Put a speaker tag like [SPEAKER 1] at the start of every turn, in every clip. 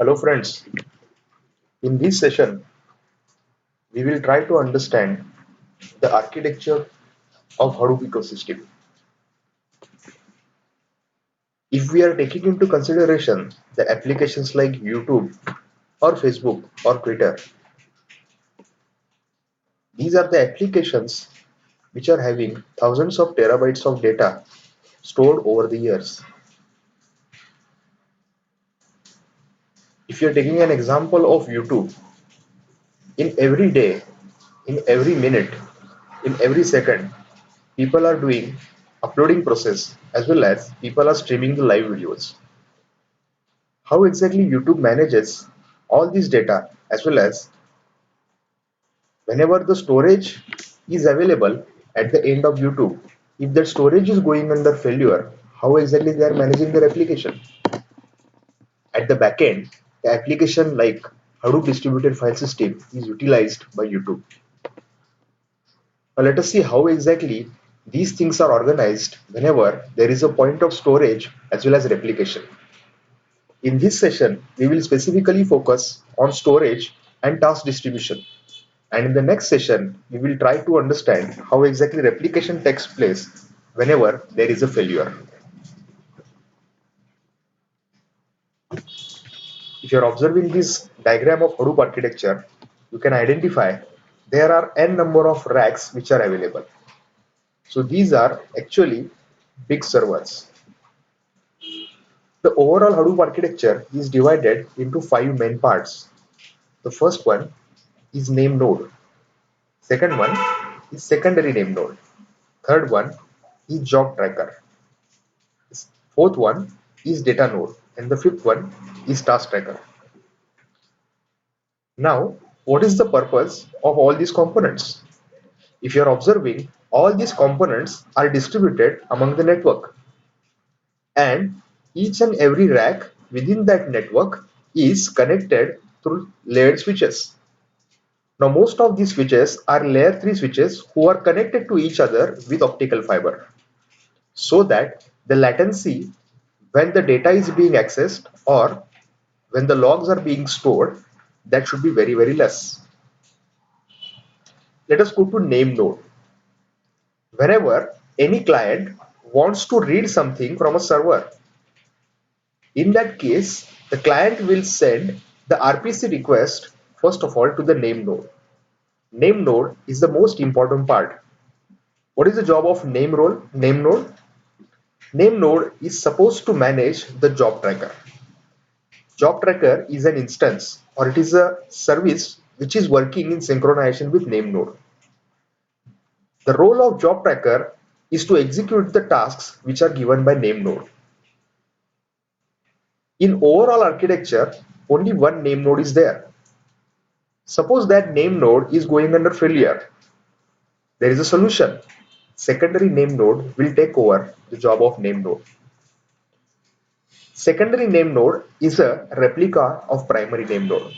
[SPEAKER 1] Hello friends, in this session we will try to understand the architecture of Hadoop ecosystem. If we are taking into consideration the applications like YouTube or Facebook or Twitter, these are the applications which are having thousands of terabytes of data stored over the years. If you are taking an example of YouTube, in every day, in every minute, in every second, people are doing uploading process as well as people are streaming the live videos. How exactly YouTube manages all this data as well as whenever the storage is available at the end of YouTube, if that storage is going under failure, how exactly they are managing their application? At the back end, the application like Hadoop distributed file system is utilized by YouTube. Now let us see how exactly these things are organized whenever there is a point of storage as well as replication. In this session, we will specifically focus on storage and task distribution. And in the next session, we will try to understand how exactly replication takes place whenever there is a failure. If you are observing this diagram of Hadoop architecture, you can identify there are n number of racks which are available. So these are actually big servers. The overall Hadoop architecture is divided into 5 main parts. The first one is name node. Second one is secondary name node. Third one is job tracker. Fourth one is data node. And the fifth one is task tracker. Now, what is the purpose of all these components? If you are observing, all these components are distributed among the network. And each and every rack within that network is connected through layered switches. Now, most of these switches are layer 3 switches who are connected to each other with optical fiber, so that the latency when the data is being accessed or when the logs are being stored, that should be very less. Let us go to name node. Whenever any client wants to read something from a server, in that case the client will send the RPC request first of all to the name node. Name node is the most important part. What is the job of name node? Name node is supposed to manage the job tracker. Job tracker is an instance or it is a service which is working in synchronization with name node. The role of job tracker is to execute the tasks which are given by name node. In overall architecture, only one name node is there. Suppose that name node is going under failure. There is a solution. Secondary name node will take over the job of name node. Secondary name node is a replica of primary name node.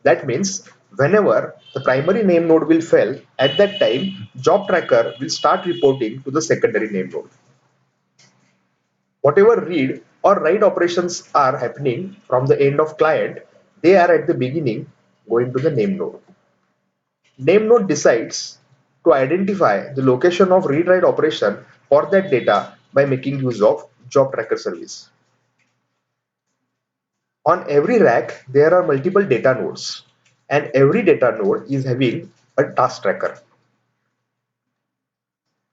[SPEAKER 1] That means whenever the primary name node will fail, at that time job tracker will start reporting to the secondary name node. Whatever read or write operations are happening from the end of client, they are at the beginning going to the name node. Name node decides to identify the location of read write operation for that data by making use of job tracker service. On every rack, there are multiple data nodes, and every data node is having a task tracker.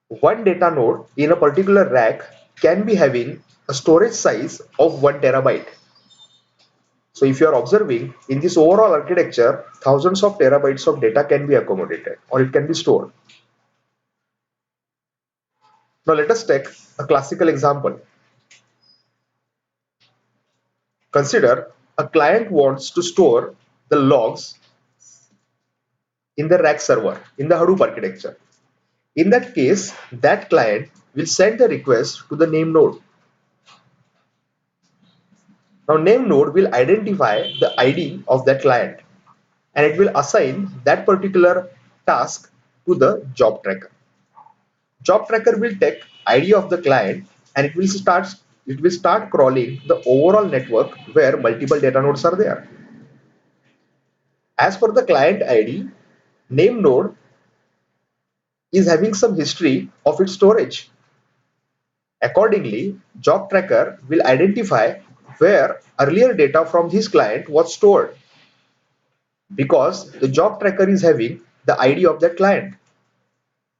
[SPEAKER 1] One data node in a particular rack can be having a storage size of 1 terabyte. So if you are observing in this overall architecture, thousands of terabytes of data can be accommodated or it can be stored. Now let us take a classical example. Consider a client wants to store the logs in the rack server in the Hadoop architecture. In that case, that client will send the request to the name node. Now name node will identify the ID of that client and it will assign that particular task to the job tracker. Job tracker will take ID of the client and it will start it will start crawling the overall network where multiple data nodes are there. As for the client ID, name node is having some history of its storage. Accordingly, job tracker will identify where earlier data from this client was stored because the job tracker is having the ID of that client.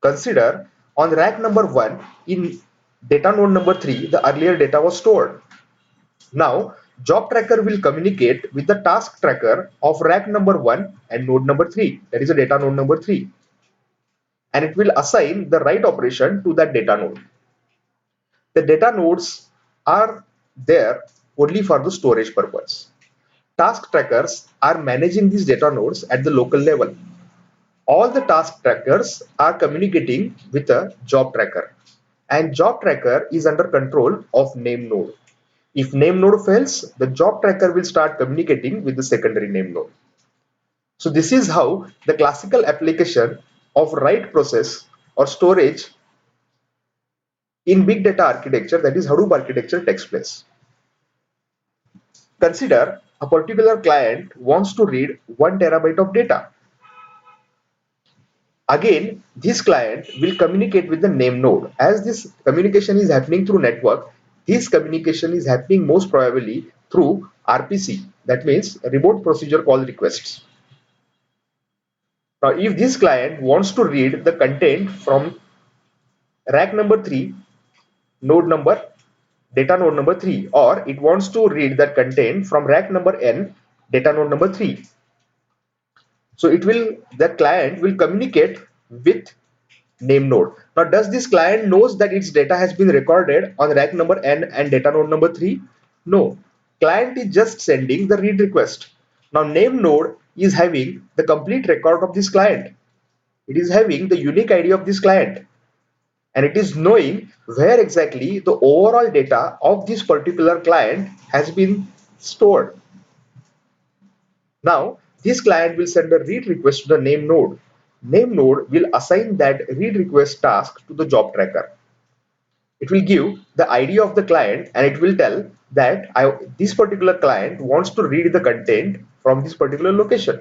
[SPEAKER 1] Consider on rack number 1 in data node number 3, the earlier data was stored. Now, job tracker will communicate with the task tracker of rack number 1 and node number 3, that is a data node number 3, and it will assign the write operation to that data node. The data nodes are there only for the storage purpose. Task trackers are managing these data nodes at the local level. All the task trackers are communicating with a job tracker, and job tracker is under control of name node. If name node fails, the job tracker will start communicating with the secondary name node. So this is how the classical application of write process or storage in big data architecture, that is Hadoop architecture, takes place. Consider a particular client wants to read 1 terabyte of data. Again, this client will communicate with the name node. As this communication is happening through network, this communication is happening most probably through RPC, that means remote procedure call requests. Now, if this client wants to read the content from rack number 3, node number, data node number 3, or it wants to read that content from rack number n, data node number 3. So the client will communicate with name node. Now, does this client knows that its data has been recorded on rack number n and data node number 3? No. Client is just sending the read request. Now, name node is having the complete record of this client. It is having the unique ID of this client, and it is knowing where exactly the overall data of this particular client has been stored. Now, this client will send a read request to the name node. Name node will assign that read request task to the job tracker. It will give the ID of the client, and it will tell that this particular client wants to read the content from this particular location.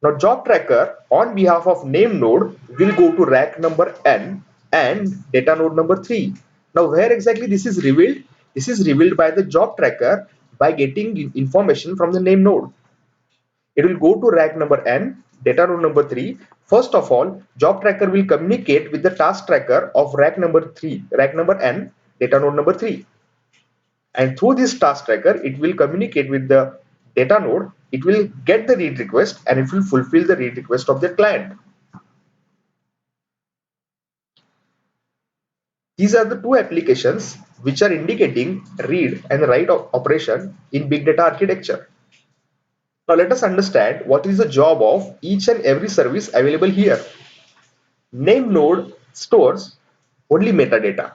[SPEAKER 1] Now, job tracker on behalf of name node will go to rack number n and data node number 3. Now, where exactly this is revealed? This is revealed by the job tracker by getting information from the name node. It will go to rack number n, data node number 3. First of all, job tracker will communicate with the task tracker of rack number 3, rack number n, data node number 3. And through this task tracker, it will communicate with the data node. It will get the read request and it will fulfill the read request of the client. These are the two applications which are indicating read and write operation in big data architecture. Now let us understand what is the job of each and every service available here. Name node stores only metadata.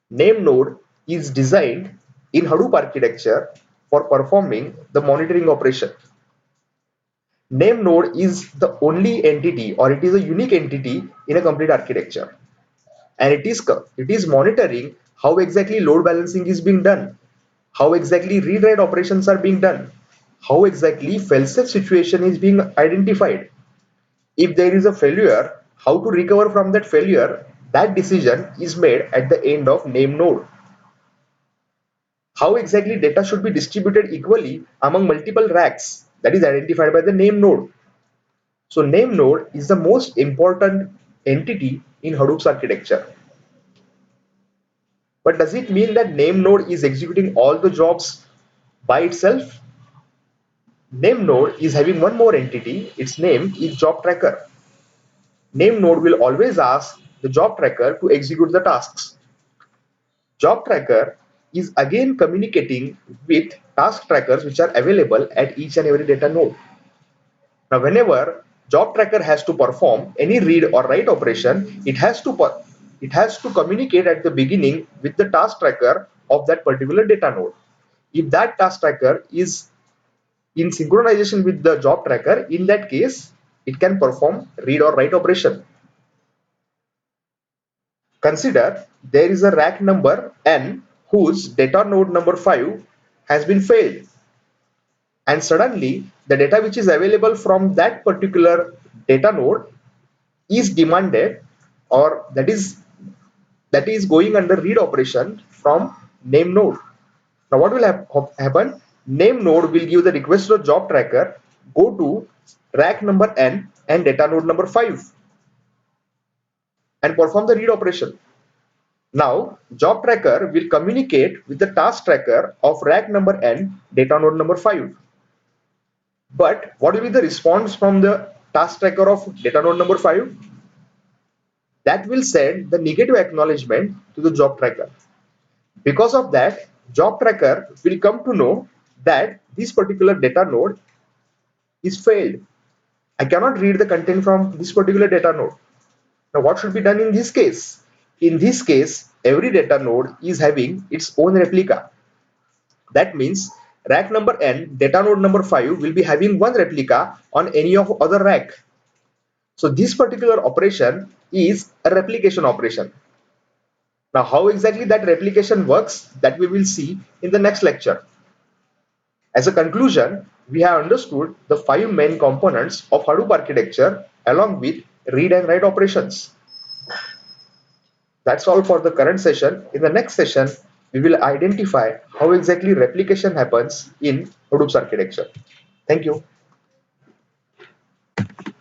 [SPEAKER 1] Name node is designed in Hadoop architecture for performing the monitoring operation. Name node is the only entity, or it is a unique entity in a complete architecture, and it is monitoring how exactly load balancing is being done, how exactly read write operations are being done, how exactly fail-safe situation is being identified. If there is a failure, how to recover from that failure, that decision is made at the end of name node. How exactly data should be distributed equally among multiple racks, that is identified by the name node. So name node is the most important entity in Hadoop's architecture. But does it mean that name node is executing all the jobs by itself? Name node is having one more entity. Its name is job tracker. Name node will always ask the job tracker to execute the tasks. Job tracker is again communicating with task trackers which are available at each and every data node. Now, whenever job tracker has to perform any read or write operation, it has to communicate at the beginning with the task tracker of that particular data node. If that task tracker is in synchronization with the job tracker, in that case, it can perform read or write operation. Consider there is a rack number n whose data node number 5 has been failed, and suddenly the data which is available from that particular data node is demanded, or that is going under read operation from name node. Now what will happen? Name node will give the request to the job tracker, go to rack number n and data node number 5 and perform the read operation. Now job tracker will communicate with the task tracker of rack number n, data node number 5. But what will be the response from the task tracker of data node number 5? That will send the negative acknowledgement to the job tracker. Because of that, job tracker will come to know that this particular data node is failed. I cannot read the content from this particular data node. Now what should be done in this case? In this case, every data node is having its own replica. That means rack number n, data node number 5 will be having one replica on any of other rack. So this particular operation is a replication operation. Now how exactly that replication works, that we will see in the next lecture. As a conclusion, we have understood the 5 main components of Hadoop architecture along with read and write operations. That's all for the current session. In the next session, we will identify how exactly replication happens in Hadoop's architecture. Thank you.